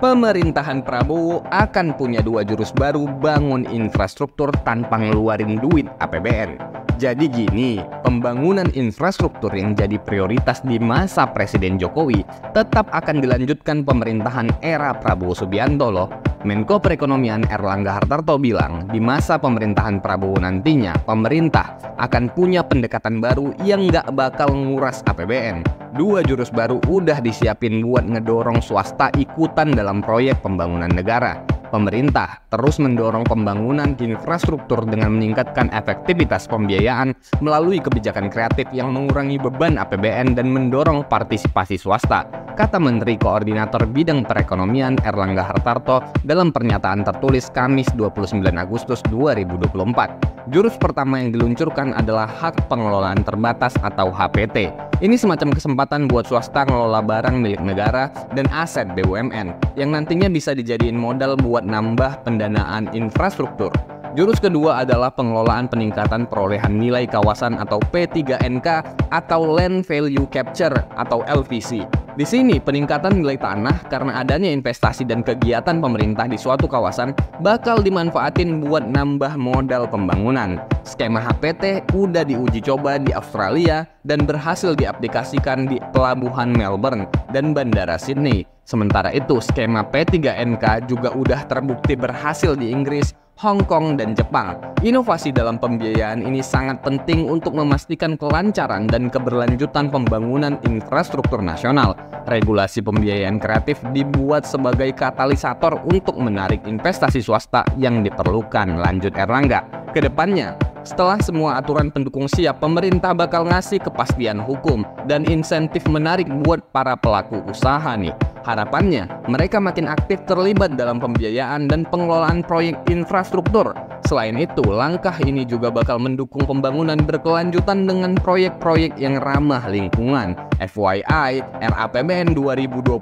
Pemerintahan Prabowo akan punya 2 jurus baru bangun infrastruktur tanpa ngeluarin duit APBN. Jadi gini, pembangunan infrastruktur yang jadi prioritas di masa Presiden Jokowi tetap akan dilanjutkan pemerintahan era Prabowo Subianto loh. Menko Perekonomian Erlangga Hartarto bilang di masa pemerintahan Prabowo nantinya pemerintah akan punya pendekatan baru yang nggak bakal nguras APBN. 2 jurus baru udah disiapin buat ngedorong swasta ikutan dalam proyek pembangunan negara. Pemerintah terus mendorong pembangunan infrastruktur dengan meningkatkan efektivitas pembiayaan melalui kebijakan kreatif yang mengurangi beban APBN dan mendorong partisipasi swasta, kata Menteri Koordinator Bidang Perekonomian Erlangga Hartarto dalam pernyataan tertulis Kamis 29 Agustus 2024. Jurus pertama yang diluncurkan adalah hak pengelolaan terbatas atau HPT. Ini semacam kesempatan buat swasta ngelola barang milik negara dan aset BUMN yang nantinya bisa dijadiin modal buat nambah pendanaan infrastruktur. Jurus kedua adalah pengelolaan peningkatan perolehan nilai kawasan atau P3NK atau Land Value Capture atau LVC. Di sini peningkatan nilai tanah karena adanya investasi dan kegiatan pemerintah di suatu kawasan bakal dimanfaatin buat nambah modal pembangunan. Skema HPT udah diuji coba di Australia dan berhasil diaplikasikan di pelabuhan Melbourne dan Bandara Sydney. Sementara itu skema P3NK juga udah terbukti berhasil di Inggris, Hong Kong, dan Jepang. Inovasi dalam pembiayaan ini sangat penting untuk memastikan kelancaran dan keberlanjutan pembangunan infrastruktur nasional. Regulasi pembiayaan kreatif dibuat sebagai katalisator untuk menarik investasi swasta yang diperlukan, lanjut Erlangga. Kedepannya, setelah semua aturan pendukung siap, pemerintah bakal ngasih kepastian hukum dan insentif menarik buat para pelaku usaha nih. Harapannya, mereka makin aktif terlibat dalam pembiayaan dan pengelolaan proyek infrastruktur. Selain itu, langkah ini juga bakal mendukung pembangunan berkelanjutan dengan proyek-proyek yang ramah lingkungan. FYI, RAPBN 2025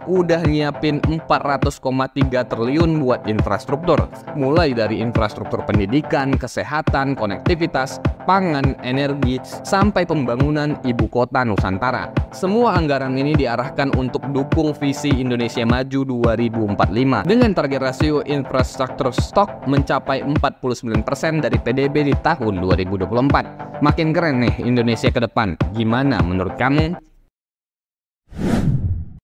udah nyiapin 400,3 triliun buat infrastruktur, mulai dari infrastruktur pendidikan, kesehatan, konektivitas, pangan, energi, sampai pembangunan ibu kota Nusantara. Semua anggaran ini diarahkan untuk dukung visi Indonesia Maju 2045 dengan target rasio infrastruktur stok mencapai 49% dari PDB di tahun 2024. Makin keren nih Indonesia ke depan. Gimana menurut kamu?